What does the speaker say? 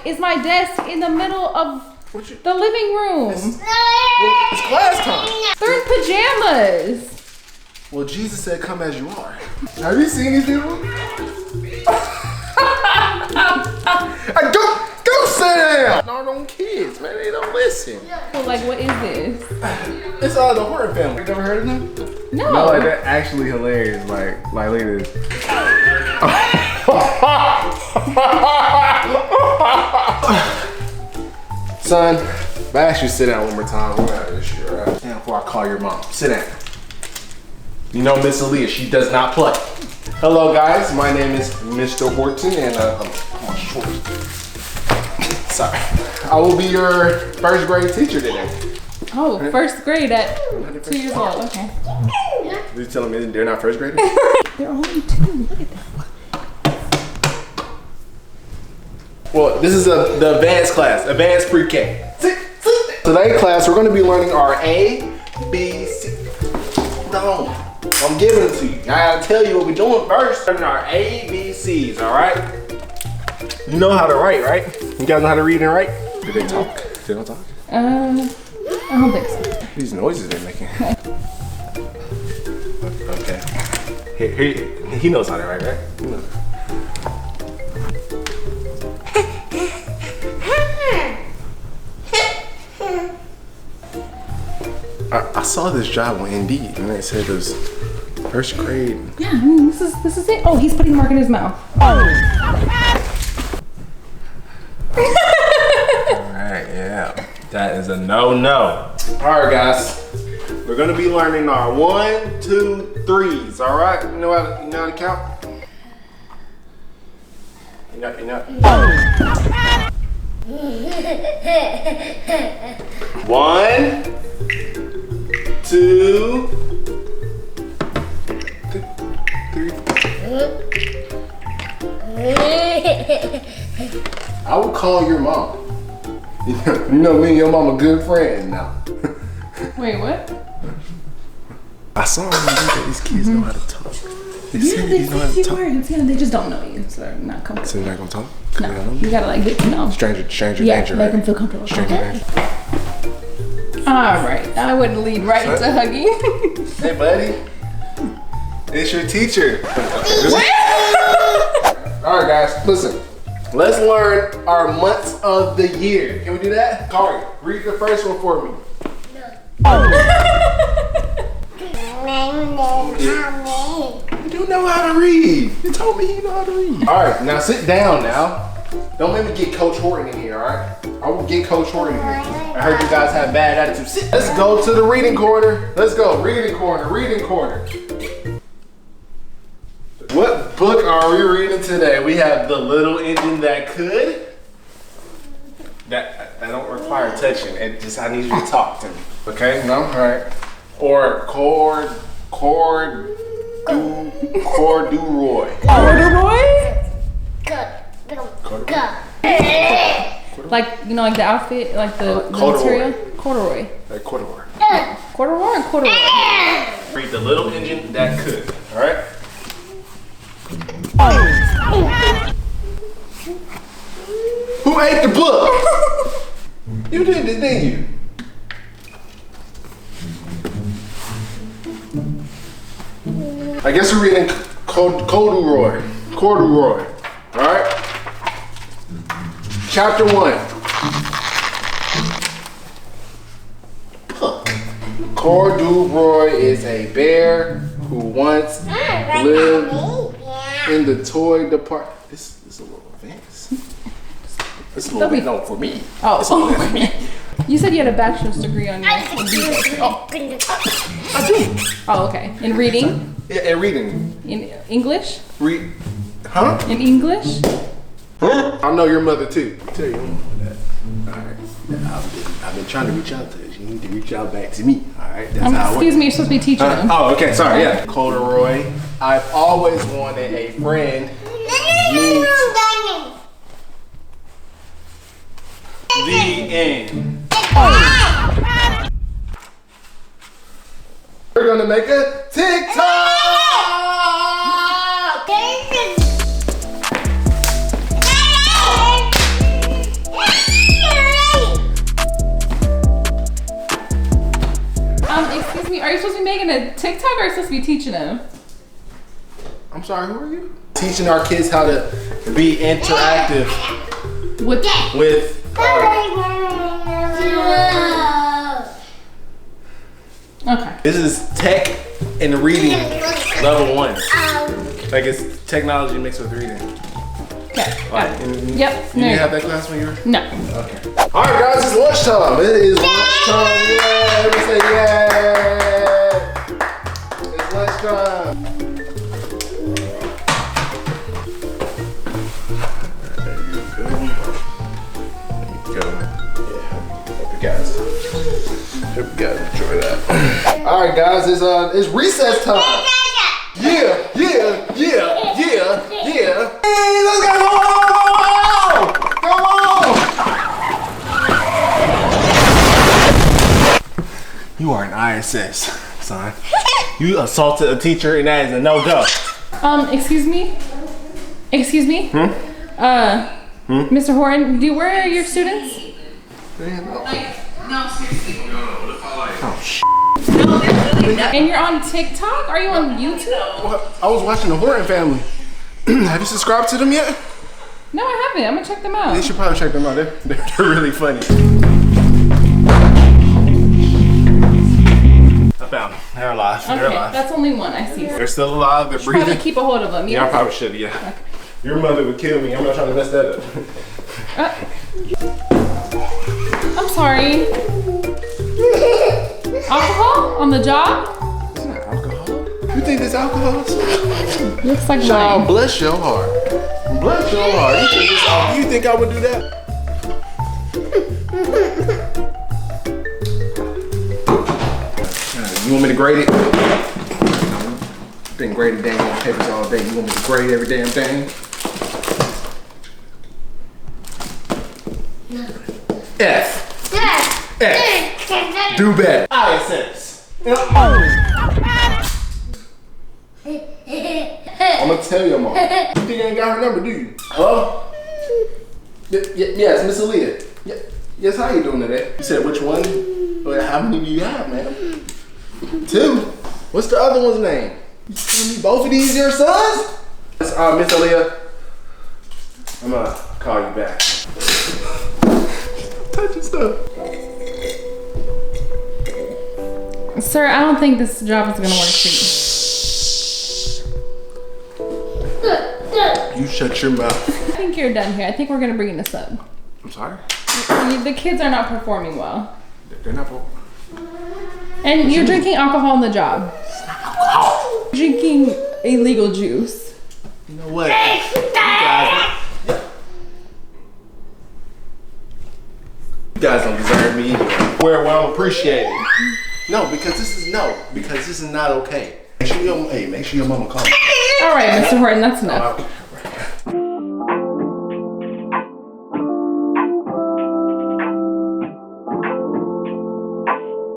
is my desk in the middle of the living room? It's class time. They're in pajamas. Well, Jesus said, come as you are. Have you seen these people? Go sit down. No, them kids, man, they don't listen. Well, like, what is this? It's the Horton Family. You never heard of them? No. No, like, they're actually hilarious. Like look at this. Son, if I ask you to sit down one more time, we're out of this shit, right? Stand before I call your mom. Sit down. You know Miss Aaliyah, she does not play. Hello guys, my name is Mr. Horton and I'm short. Sorry. I will be your first grade teacher today. Oh, first grade at 2 years old, okay. You're telling me they're not first graders? They're only 2, look at that. Well, this is the advanced class, advanced pre-K. Today class, we're gonna be learning our A, B, C. No, I'm giving it to you. I gotta tell you what we're doing first. Learning our A, B, C's, all right? You know how to write, right? You guys know how to read and write? Do they talk? They don't talk? I don't think so. These noises they're making. Okay. He knows how to write, right? He knows. I saw this job on Indeed and it said it was first grade. Yeah, I mean, this is it. Oh, he's putting mark in his mouth. Oh. Alright, yeah. That is a no-no. Alright guys. We're gonna be learning our 1, 2, 3s, alright? You know how to count? You know. 1, 2, 3. I will call your mom. You know me and your mom are good friends now. Wait, what? I saw on that these kids know how to talk. They Yeah, they say words. Yeah, they just don't know you, so they're not comfortable. So they're not gonna talk? No, you gotta like get to know. Stranger Yeah, danger, make right? them feel comfortable. Stranger Okay. danger. All right, I wouldn't lead right into hugging. Hey, buddy. It's your teacher. All right, guys, listen. Let's learn our months of the year. Can we do that? Kari, read the first one for me. You do know how to read. You told me you know how to read. All right, now sit down now. Don't make me get Coach Horton in here, all right? I will get Coach Horton in here. I heard you guys have bad attitude. Sit. Let's go to the reading corner. Let's go, reading corner, reading corner. What book are we reading today? We have The Little Engine That Could. That don't require touching. It just, I need you to talk to me. Okay, no, all right. Or Corduroy. Corduroy? Like, you know, like the outfit, like the material? Corduroy. Like corduroy. Corduroy or corduroy? Read The Little Engine That Could, all right? Who ate the book? You did this, didn't you? I guess we're reading Corduroy. Corduroy. Alright? Chapter 1. Corduroy is a bear who once lived in the toy department. This is a little advanced. This is a little bit known for me. Oh, it's a little bit for me. You said you had a bachelor's degree on your I do. Oh, okay. In reading? Yeah, and reading. In English? Huh? In English? Huh? I know your mother too. I'll tell you that. Alright. I've been trying to reach out to you. You need to reach out back to me. Alright. That's how excuse me, you're supposed to be teaching them. Oh, okay, sorry, yeah. Corduroy. I've always wanted a friend. The end. We're gonna make a TikTok! Are you supposed to be making a TikTok or are you supposed to be teaching them? I'm sorry, who are you? Teaching our kids how to be interactive with Okay. This is tech and reading level 1. Like it's technology mixed with reading. Okay. Right. Yep. You didn't have that class when you were? No. Okay. All right, guys, it's lunchtime. It is lunchtime. Yeah, everybody say yeah. It's lunchtime. There you go. Yeah. Hope you guys enjoy that. All right, guys, it's recess time. Yeah. Hey, let's go. Come on. You are an ISS, son. You assaulted a teacher and that is a no-go. Excuse me? Mr. Horton, where are your students? No, seriously. Oh, shit. And you're on TikTok? Are you on YouTube? I was watching the Horton Family. Have you subscribed to them yet? No, I haven't. I'm gonna check them out. You should probably check them out. They're really funny. I found them. They're alive. Okay, They're alive. that's only one. I see. They're still alive. They're breathing. Probably keep a hold of them. Yeah, I probably should. Yeah. Okay. Your mother would kill me. I'm not trying to mess that up. I'm sorry. Alcohol on the job? It's not alcohol. You think this alcohol? Looks like Child, wine. bless your heart. Bless your heart. You think this alcohol? You think I would do that? You want me to grade it? Been grading dang papers all day. You want me to grade every damn thing? F. F. Do better. ISS. I'm gonna tell your mom. You think I ain't got her number, do you? Hello? Yes, Miss Aaliyah. Yes, how you doing today? You said which one? How many do you have, man? 2. What's the other one's name? You telling me both of these your sons? Miss Aaliyah, I'm gonna call you back. Touching stuff. Sir, I don't think this job is gonna work for you. You shut your mouth. I think you're done here. I think we're gonna bring this up. I'm sorry? The kids are not performing well. They're not. And you're drinking alcohol on the job. It's not alcohol. Drinking illegal juice. You know what? You guys don't deserve me either. Where I'm appreciated. No, because this is not okay. Make sure your mama calls. All right, Mr. Horton, that's enough.